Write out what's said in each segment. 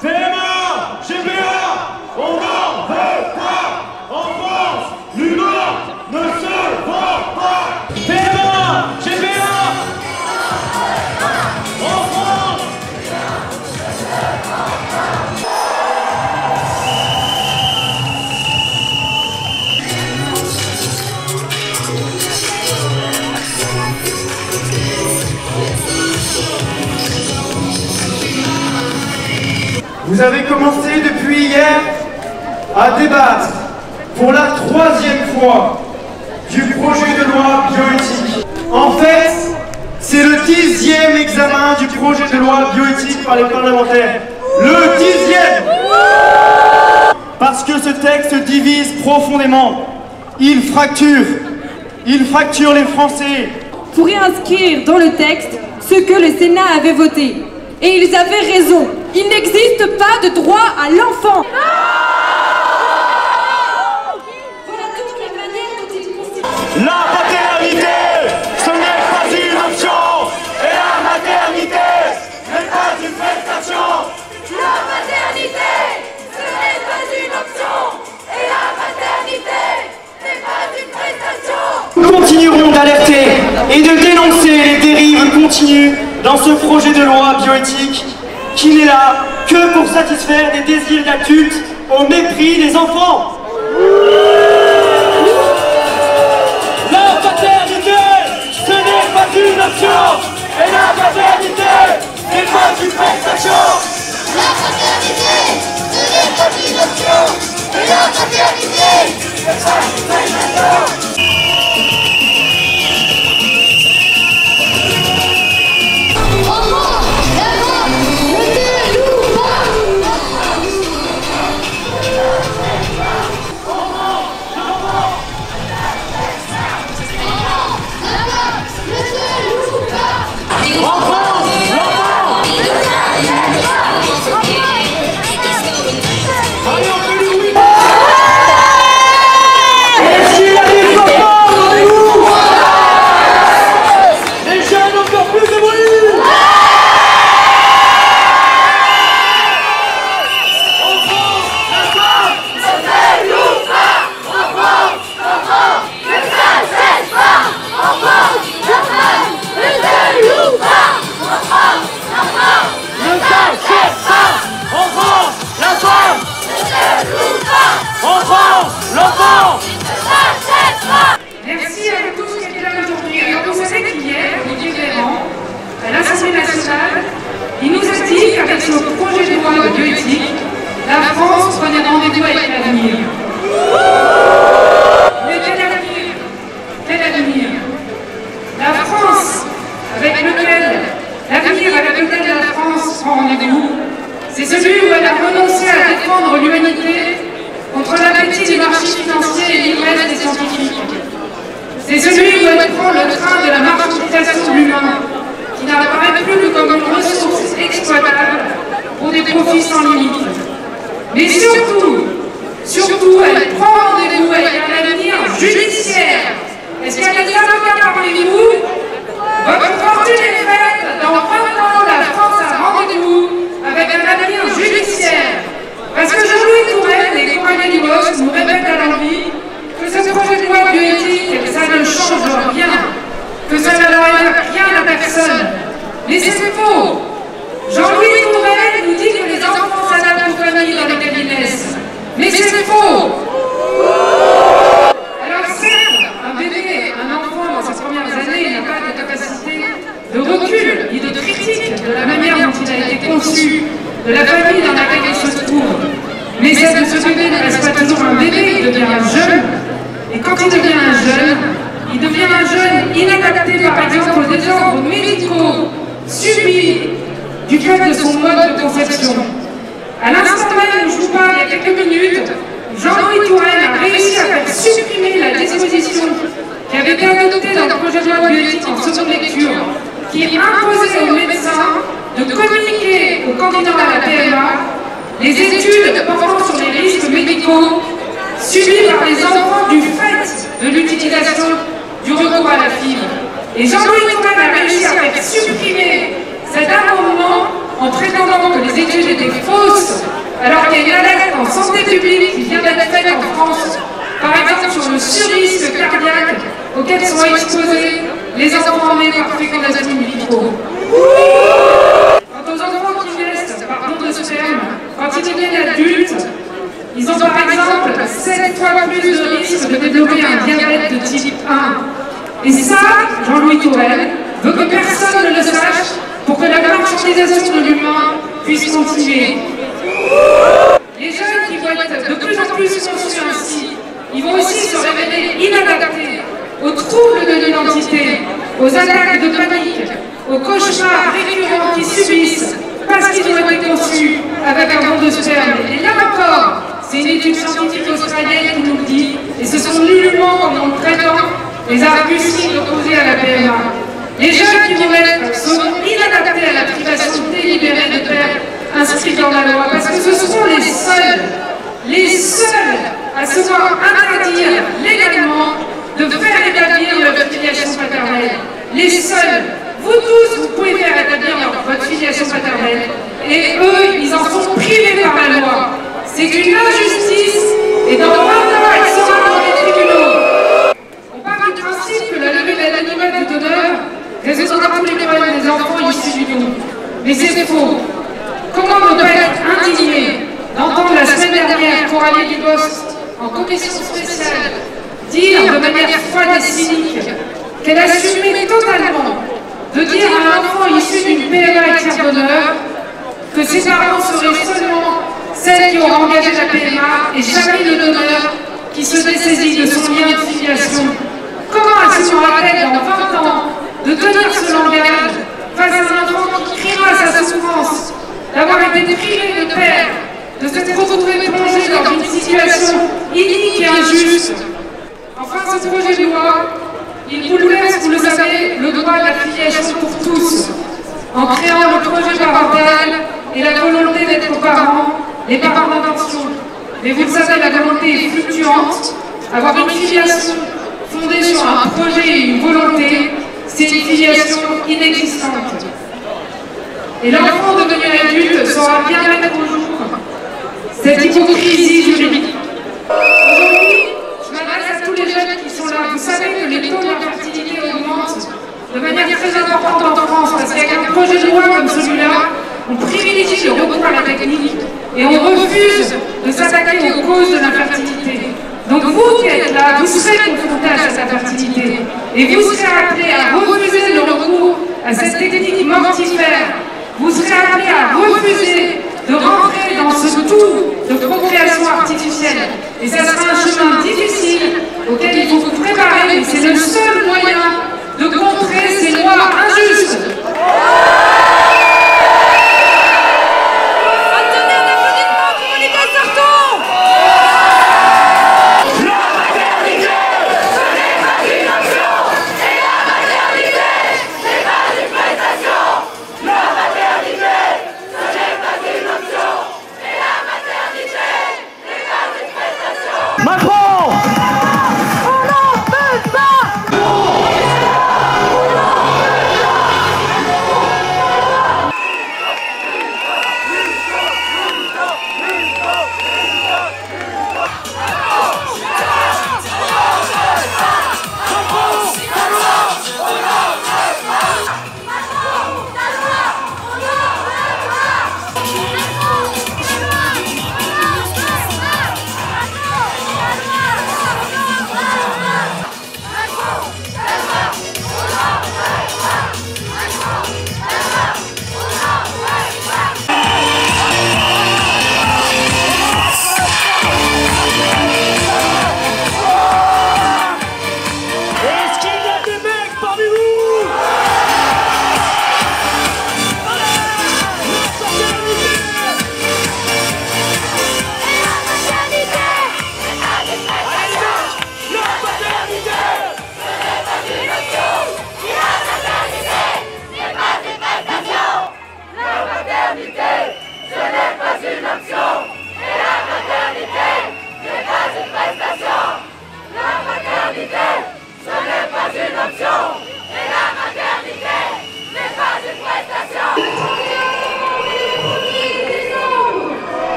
PMA, GPA, on n'en veut pas. En France, l'humain ne se vend pas. PMA, GPA, en France. Vous avez commencé depuis hier à débattre pour la 3e fois du projet de loi bioéthique. En fait, c'est le 10e examen du projet de loi bioéthique par les parlementaires. Le 10e! Parce que ce texte divise profondément. Il fracture les Français. Pour réinscrire dans le texte ce que le Sénat avait voté. Et ils avaient raison. Il n'existe pas de droit à l'enfant. Voilà toutes les manières dont ils considèrent. La paternité, ce n'est pas une option. Et la maternité n'est pas une prestation. La maternité, ce n'est pas une option. Et la maternité n'est pas une prestation. Nous continuerons d'alerter et de dénoncer les dérives continues dans ce projet de loi bioéthique qui n'est là que pour satisfaire des désirs d'adultes au mépris des enfants. La paternité, ce n'est pas une option. Et la maternité n'est pas une prestation. La maternité, ce n'est pas une option. Et la maternité n'est pas une prestation. Merci à vous tous qui êtes là aujourd'hui. Alors, vous savez qu'hier, Olivier Véran, à l'Assemblée nationale, il nous a dit qu'avec son projet de loi de bioéthique, la France prenait rendez-vous avec l'avenir. Mais quel avenir? Quel avenir? La France, l'avenir avec lequel la France prend rendez-vous, c'est celui où elle a renoncé à défendre l'humanité contre l'appétit du marché financier et l'ivresse des scientifiques. C'est celui où elle prend le train de la marchandisation de l'humain, qui n'apparaît plus que comme une ressource exploitable pour des profits sans limite. Mais surtout, elle prend rendez-vous avec un avenir judiciaire. Est-ce qu'il y a des avocats parmi vous? Votre fortune est faite. Dans 20 ans, la France a rendez-vous avec un avenir judiciaire. Parce que Jean-Louis Touraine et les compagnies du Bosque nous répètent à l'envie que ce projet de loi bioéthique, ça ne change rien, que ça n'enlève rien à personne. Mais c'est faux. Jean-Louis Touraine nous dit que les enfants s'adaptent aux familles dans lesquelles ils naissent. Mais c'est faux. Alors certes, un enfant dans ses premières années n'a pas de capacité de recul ni de critique de la manière dont il a été conçu, de la famille dans laquelle il se trouve. Mais ce bébé ne reste pas toujours un bébé, il devient un jeune. Et quand il devient un jeune inadapté par exemple aux désordres médicaux subis du fait de son mode de conception. À l'instant même où je vous parle, il y a quelques minutes, Jean-Louis Touraine a réussi à faire supprimer la disposition qui avait été adoptée dans le projet de loi bioéthique en seconde lecture, qui imposait aux médecins de communiquer aux candidats à la PMA les études portant sur les risques médicaux subis par les enfants du fait de l'utilisation du recours Et Jean-Louis Touraine a réussi à faire supprimer cet amendement en prétendant que les études étaient fausses, alors qu'il y a une alerte en santé publique qui vient d'être faite en France, par exemple sur le surrisque cardiaque auquel sont exposés les enfants nés par fécondation in vitro. Quant aux enfants qui naissent par don de sperme, quand ils deviennent adultes, ils ont par exemple 7 fois plus de risque de développer un diabète de type 1. Et ça, Jean-Louis Touraine veut que personne ne le sache pour que la marchandisation de l'humain puisse continuer. Les jeunes qui vont être de plus en plus conçus ainsi, ils vont aussi se révéler inadaptés aux troubles de l'identité, aux attaques de panique, aux cauchemars récurrents qu'ils subissent parce qu'ils ont été conçus avec un don de sperme. Et là encore, c'est une étude scientifique australienne qui nous le dit, et ce sont nullement, comme on le prétend, les arguties opposés à la PMA. Les jeunes qui vont être seront inadaptés à la privation délibérée de père inscrite dans la loi, parce que ce seront les seuls à se voir interdire légalement de faire établir leur filiation paternelle. Les seuls. Vous tous, vous pouvez faire établir votre filiation paternelle, et eux, ils en sont privés par la loi. C'est une injustice, et dans 20 ans, elle sera dans les tribunaux. On part du principe que la levée de l'anonymat du donneur résoudra tous les problèmes des enfants issus du don. Mais c'est faux. Comment ne pas être indigné d'entendre la semaine dernière Coralie Dubost, en commission spéciale, dire de manière froide et cynique qu'elle assumait totalement de dire à un enfant issu d'une PMA et tiers donneur que ses parents seraient seulement celles qui auront engagé la PMA et jamais le donneur qui se dessaisit de son lien de filiation. Comment assumera-t-elle dans 20 ans de tenir ce langage face à un enfant qui criera sa souffrance d'avoir été privé de père, de s'être retrouvé plongé dans une situation inique et injuste? Enfin, ce projet de loi, il bouleverse, vous le savez, le droit de la filiation pour tous, en créant le projet parental et la volonté d'être parents, les parents d'adoption. Mais vous le savez, la volonté est fluctuante. Avoir une filiation fondée sur un projet et une volonté, c'est une filiation inexistante. Et l'enfant devenu adulte saura bien mettre au jour cette hypocrisie juridique. Aujourd'hui, je m'adresse à tous les jeunes qui sont là. Vous savez que les taux d'infertilité augmentent de manière très importante en France, parce qu'avec un projet de loi comme celui-là, on privilégie le recours à la technique et on refuse de s'attaquer aux causes de l'infertilité. Donc vous qui êtes là, vous serez confrontés à cette infertilité et vous serez appelés à refuser le recours à cette technique mortifère. Vous serez appelés à refuser de rentrer dans ce tout de procréation artificielle. Et ça sera un chemin difficile auquel il faut vous préparer, mais c'est le seul moyen de contrer ces lois injustes. Macron! On n'en peut pas!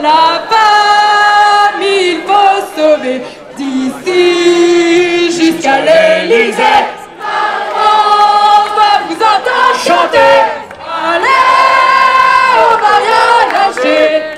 La famille, il faut sauver d'ici jusqu'à l'Élysée. On va vous entendre chanter. Allez, on va rien lâcher.